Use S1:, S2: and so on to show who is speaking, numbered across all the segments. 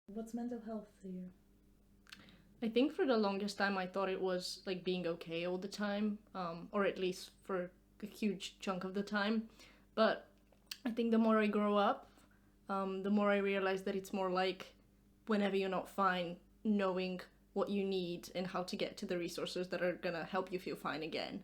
S1: What's mental health to you?
S2: I think for the longest time I thought it was like being okay all the time, or at least for a huge chunk of the time. But I think the more I grow up, the more I realize that it's more like whenever you're not fine, knowing what you need and how to get to the resources that are gonna help you feel fine again.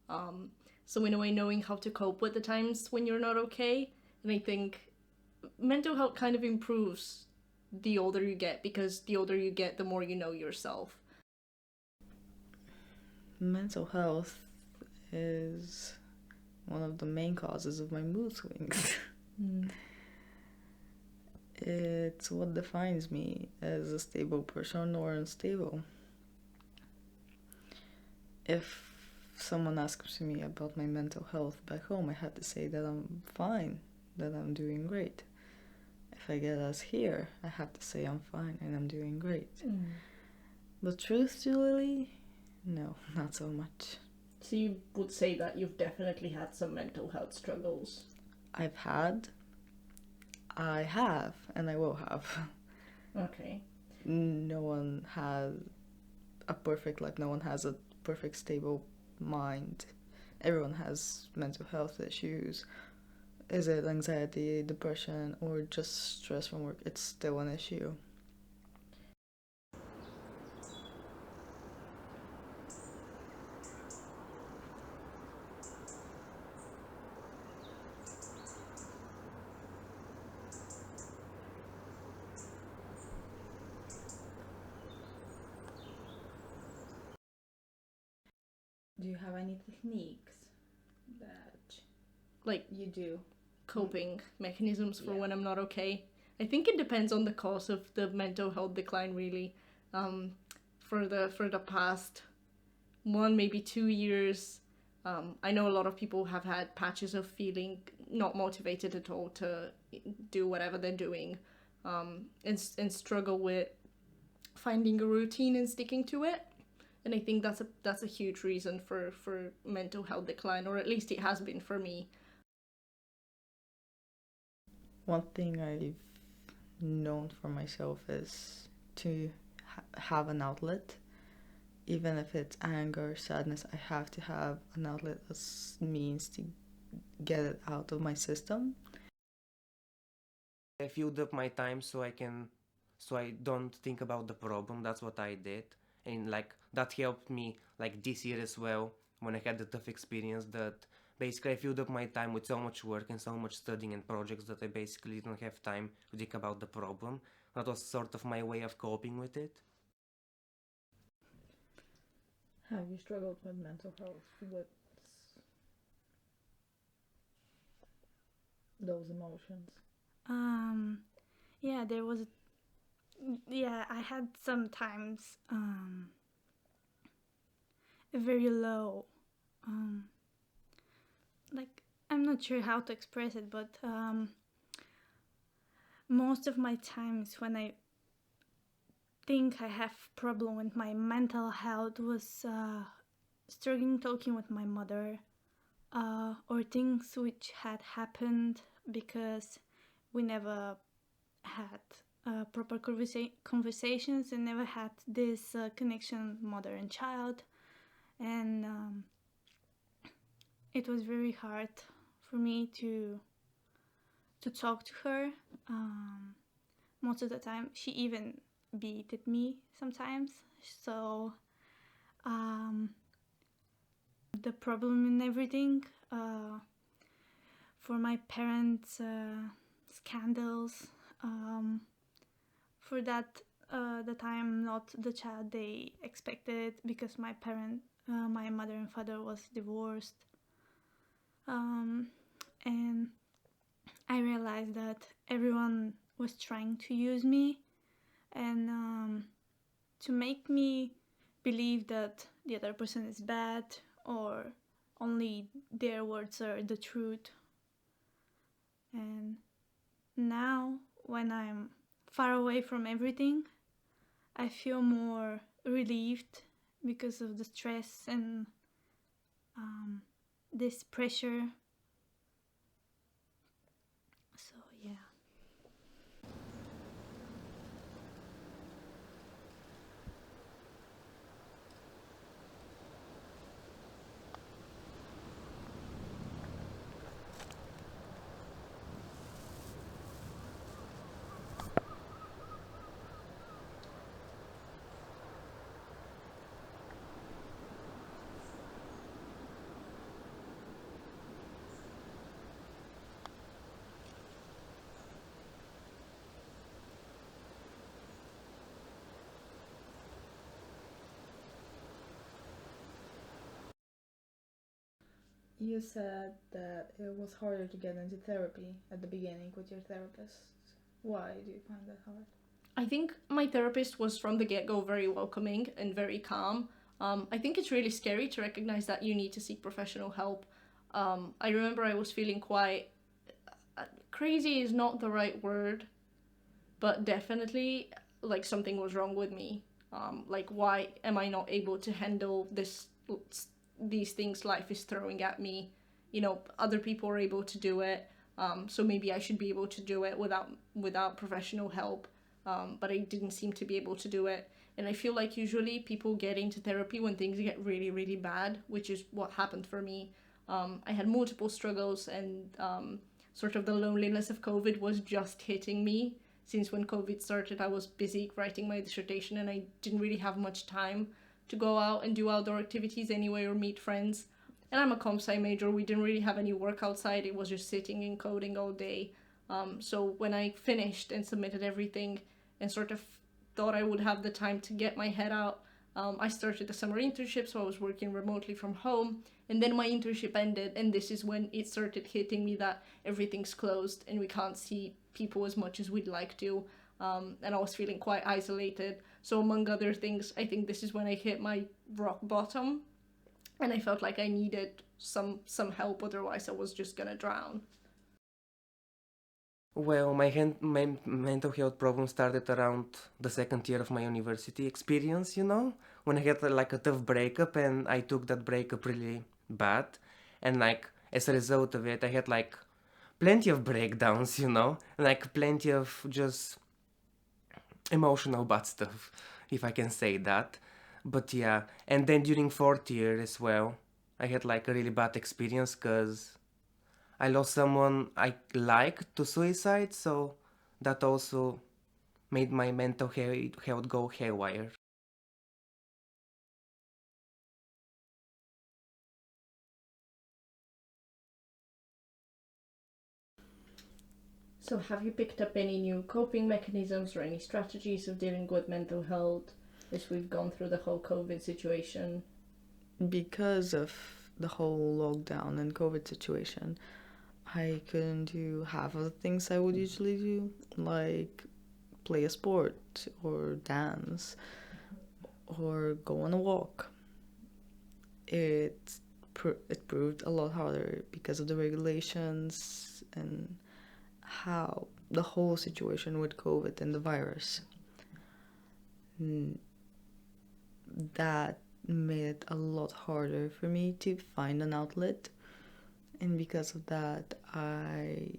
S2: Um, so in a way, knowing how to cope with the times when you're not okay, and I think mental health kind of improves the older you get because the older you get, the more you know yourself.
S3: Mental health is one of the main causes of my mood swings.
S1: Mm.
S3: It's what defines me as a stable person or unstable. If someone asks me about my mental health back home, I have to say that I'm fine, that I'm doing great. If I get us here, I have to say I'm fine and I'm doing great. But truthfully, no, not so much.
S2: So you would say that you've definitely had some mental health struggles.
S3: I've had, I have, and I will have.
S2: Okay.
S3: No one has a perfect life, no one has a perfect, stable mind. Everyone has mental health issues. Is it anxiety, depression, or just stress from work? It's still an issue.
S1: Do you have any techniques that
S2: Like
S1: you do?
S2: coping mechanisms for
S1: Yeah.
S2: when I'm not okay. I think it depends on the cause of the mental health decline really. Um, for the past 1 maybe 2 years, I know a lot of people have had patches of feeling not motivated at all to do whatever they're doing, and struggle with finding a routine and sticking to it. And I think that's a huge reason for mental health decline, or at least it has been for me.
S3: One thing I've known for myself is to have an outlet. Even if it's anger, sadness, I have to have an outlet as means to get it out of my system.
S4: I filled up my time so I don't think about the problem. That's what I did. And like that helped me like this year as well when I had the tough experience that basically I filled up my time with so much work and so much studying and projects that I basically didn't have time to think about the problem. That was sort of my way of coping with it.
S1: Have you struggled with mental health? With those emotions?
S5: Um, yeah, I had sometimes very low, um, like, I'm not sure how to express it, but most of my times when I think I have problem with my mental health was struggling talking with my mother, or things which had happened because we never had proper conversations and never had this connection mother and child, and it was very hard for me to talk to her. Most of the time she even beated me sometimes, so um, the problem in everything, for my parents scandals, for that I'm not the child they expected because my mother and father was divorced, and I realized that everyone was trying to use me and to make me believe that the other person is bad or only their words are the truth. And now, when I'm far away from everything, I feel more relieved because of the stress and this pressure. So, yeah.
S1: You said that it was harder to get into therapy at the beginning with your therapist. Why do you find that hard?
S2: I think my therapist was from the get-go very welcoming and very calm. I think it's really scary to recognize that you need to seek professional help. I remember I was feeling quite crazy is not the right word, but definitely like something was wrong with me. Like, why am I not able to handle these things life is throwing at me? You know, other people are able to do it, so maybe I should be able to do it without professional help. But I didn't seem to be able to do it. And I feel like usually people get into therapy when things get really, really bad, which is what happened for me. I had multiple struggles, and sort of the loneliness of COVID was just hitting me. Since when COVID started, I was busy writing my dissertation and I didn't really have much time to go out and do outdoor activities anyway or meet friends. And I'm a comp sci major. We didn't really have any work outside. It was just sitting and coding all day. So when I finished and submitted everything and sort of thought I would have the time to get my head out, I started the summer internship, so I was working remotely from home. And then my internship ended, and this is when it started hitting me that everything's closed and we can't see people as much as we'd like to. And I was feeling quite isolated. So among other things, I think this is when I hit my rock bottom, and I felt like I needed some help, otherwise I was just gonna drown.
S4: Well, my mental health problem started around the second year of my university experience, you know, when I had like a tough breakup and I took that breakup really bad. And like as a result of it, I had like plenty of breakdowns, you know, like plenty of just emotional bad stuff, if I can say that. But yeah, and then during fourth year as well, I had like a really bad experience because I lost someone I liked to suicide, so that also made my mental health go haywire.
S2: So have you picked up any new coping mechanisms or any strategies of dealing with mental health as we've gone through the whole COVID situation?
S3: Because of the whole lockdown and COVID situation, I couldn't do half of the things I would usually do, like play a sport or dance or go on a walk. It proved a lot harder because of the regulations and how the whole situation with COVID and the virus. That made it a lot harder for me to find an outlet, and because of that I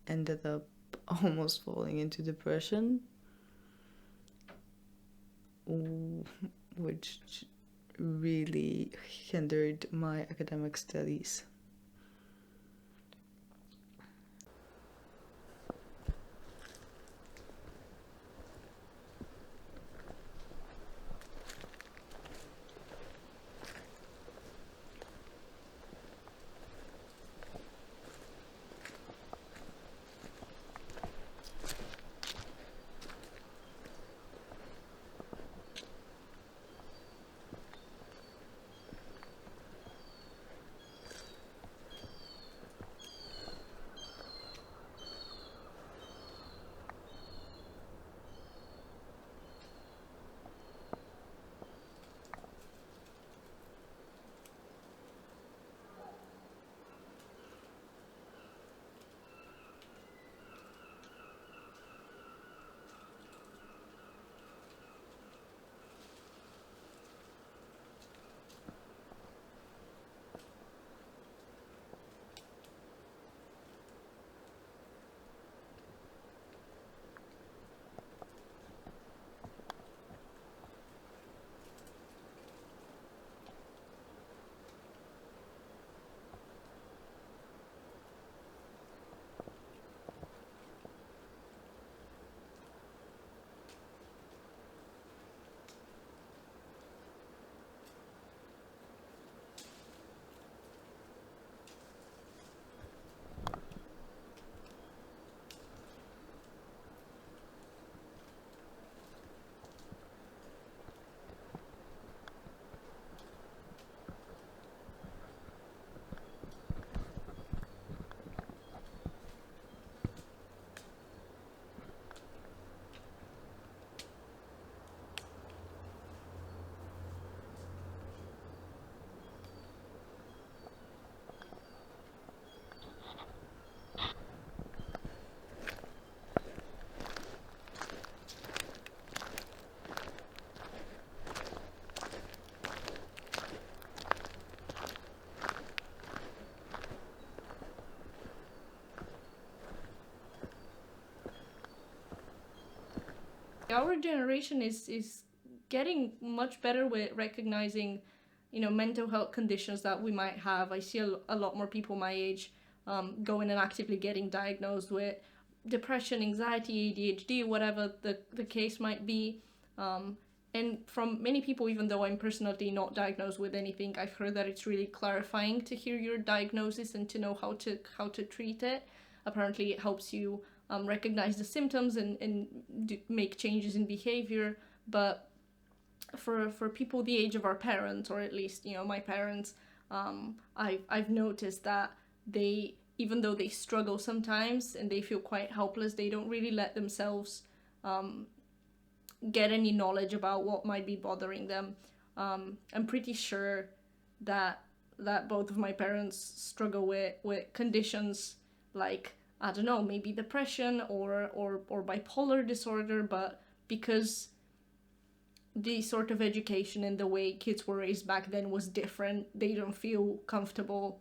S3: ended up almost falling into depression, which really hindered my academic studies.
S2: our generation is getting much better with recognizing, mental health conditions that we might have. I see a lot more people my age going and actively getting diagnosed with depression, anxiety, ADHD, whatever the case might be. And from many people, even though I'm personally not diagnosed with anything, I've heard that it's really clarifying to hear your diagnosis and to know how to treat it. Apparently, it helps you recognize the symptoms and make changes in behavior. But for people the age of our parents, or at least my parents, I've noticed that they, even though they struggle sometimes and they feel quite helpless, they don't really let themselves get any knowledge about what might be bothering them. I'm pretty sure that both of my parents struggle with conditions like, I don't know, maybe depression or bipolar disorder, but because the sort of education and the way kids were raised back then was different, they don't feel comfortable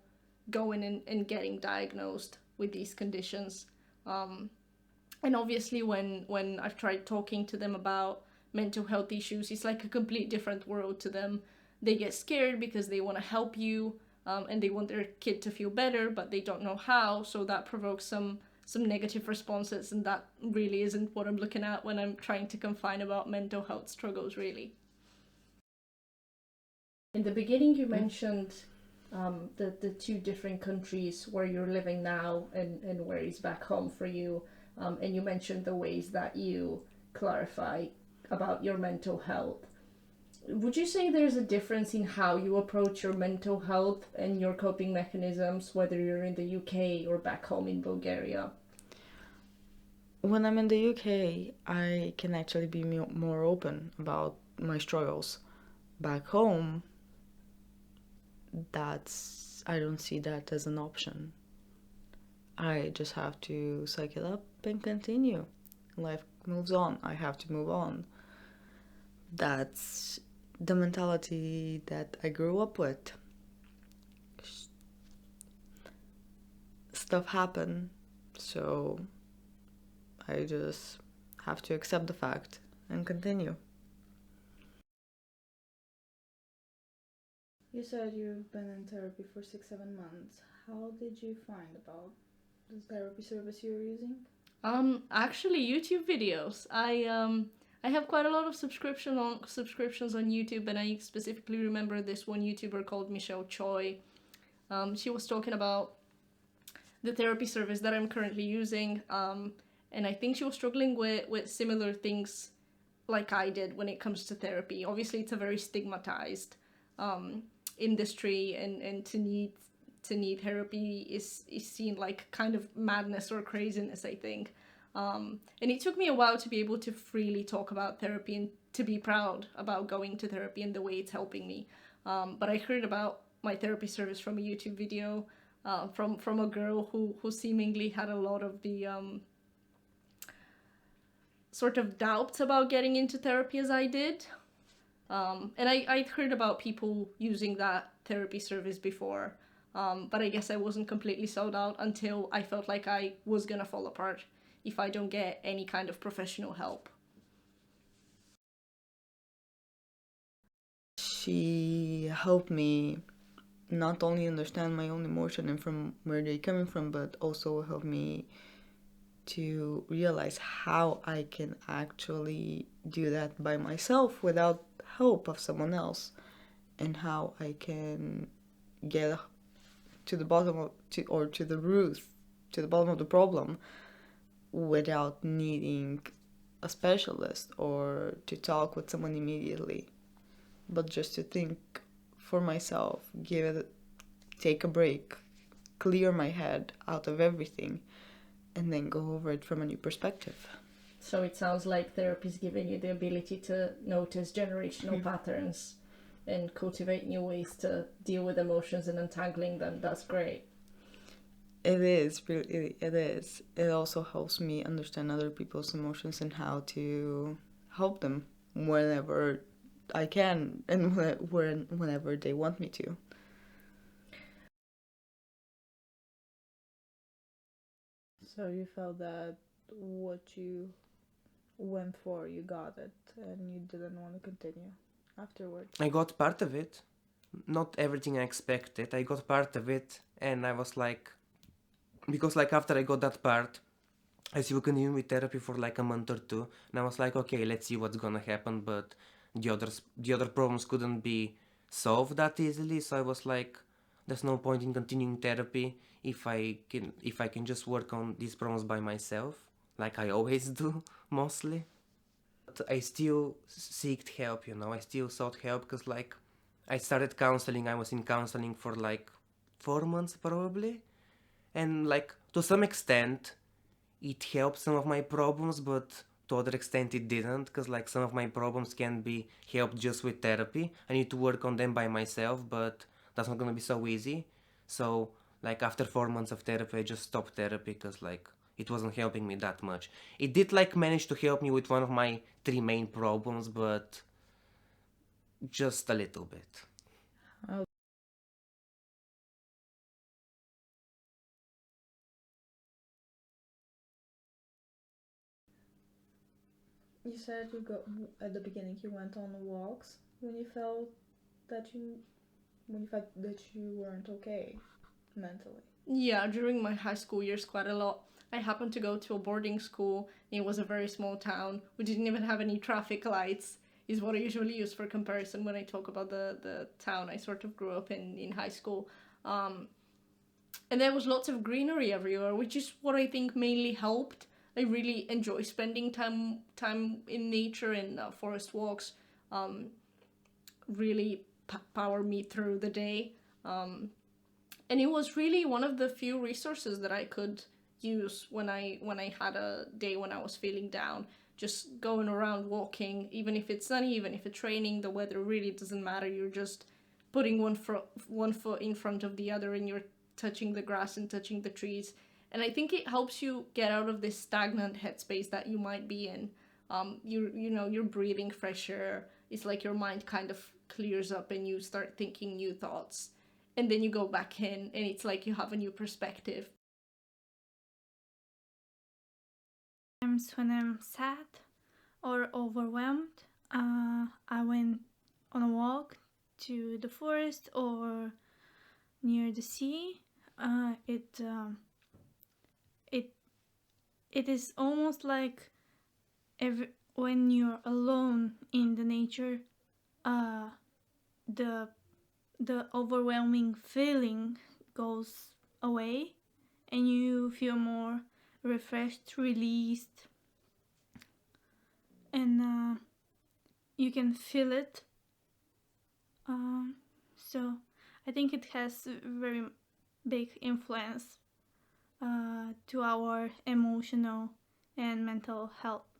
S2: going and getting diagnosed with these conditions. And obviously when I've tried talking to them about mental health issues, it's like a complete different world to them. They get scared because they want to help you, and they want their kid to feel better, but they don't know how, so that provokes some negative responses, and that really isn't what I'm looking at when I'm trying to confine about mental health struggles, really. In the beginning, you mentioned the two different countries where you're living now and where is back home for you. And you mentioned the ways that you clarify about your mental health. Would you say there's a difference in how you approach your mental health and your coping mechanisms, whether you're in the UK or back home in Bulgaria?
S3: When I'm in the UK, I can actually be more open about my struggles. Back home, I don't see that as an option. I just have to suck it up and continue. Life moves on. I have to move on. That's the mentality that I grew up with. Stuff happened, so I just have to accept the fact and continue.
S1: You said you've been in therapy for 6-7 months. How did you find about the therapy service you're using?
S2: Actually, YouTube videos. I have quite a lot of subscriptions on YouTube, and I specifically remember this one YouTuber called Michelle Choi. She was talking about the therapy service that I'm currently using, and I think she was struggling with similar things like I did when it comes to therapy. Obviously, it's a very stigmatized industry, and to need therapy is seen like kind of madness or craziness, I think. And it took me a while to be able to freely talk about therapy and to be proud about going to therapy and the way it's helping me. But I heard about my therapy service from a YouTube video from a girl who seemingly had a lot of the sort of doubts about getting into therapy as I did. And I'd heard about people using that therapy service before, but I guess I wasn't completely sold out until I felt like I was gonna fall apart if I don't get any kind of professional help.
S3: She helped me not only understand my own emotion and from where they're coming from, but also helped me to realize how I can actually do that by myself without help of someone else, and how I can get to the bottom of to the bottom of the problem without needing a specialist or to talk with someone immediately, but just to think for myself, take a break, clear my head out of everything, and then go over it from a new perspective.
S2: So it sounds like therapy's giving you the ability to notice generational patterns and cultivate new ways to deal with emotions and untangling them. That's great.
S3: It is, really, it is. It also helps me understand other people's emotions and how to help them whenever I can and whenever they want me to.
S1: So you felt that what you went for, you got it, and you didn't want to continue afterwards?
S4: I got part of it, not everything I expected. I got part of it, and I was like, because like after I got that part, I still continued with therapy for like a month or two, and I was like, okay, let's see what's gonna happen. But the other problems couldn't be solved that easily, so I was like, there's no point in continuing therapy if I can just work on these problems by myself, like I always do mostly. But I still seeked help, you know. I still sought help because like I started counseling. I was in counseling for like 4 months probably, and like to some extent it helped some of my problems, but to other extent it didn't, because like some of my problems can be helped just with therapy. I need to work on them by myself, but that's not gonna be so easy. So like after 4 months of therapy, I just stopped therapy because like it wasn't helping me that much. It did like manage to help me with one of my three main problems, but just a little bit.
S1: You said you go at the beginning. You went on walks when you felt that you weren't okay mentally.
S2: Yeah, during my high school years, quite a lot. I happened to go to a boarding school. It was a very small town. We didn't even have any traffic lights, is what I usually use for comparison when I talk about the town I sort of grew up in high school. And there was lots of greenery everywhere, which is what I think mainly helped. I really enjoy spending time in nature, and forest walks really power me through the day. And it was really one of the few resources that I could use when I had a day when I was feeling down. Just going around walking, even if it's sunny, even if it's raining, the weather really doesn't matter. You're just putting one foot in front of the other, and you're touching the grass and touching the trees. And I think it helps you get out of this stagnant headspace that you might be in. You're breathing fresh air. It's like your mind kind of clears up and you start thinking new thoughts. And then you go back in and it's like you have a new perspective.
S5: Times when I'm sad or overwhelmed, I went on a walk to the forest or near the sea. It is almost like when you're alone in the nature, the overwhelming feeling goes away, and you feel more refreshed, released, and you can feel it. So I think it has a very big influence to our emotional and mental health.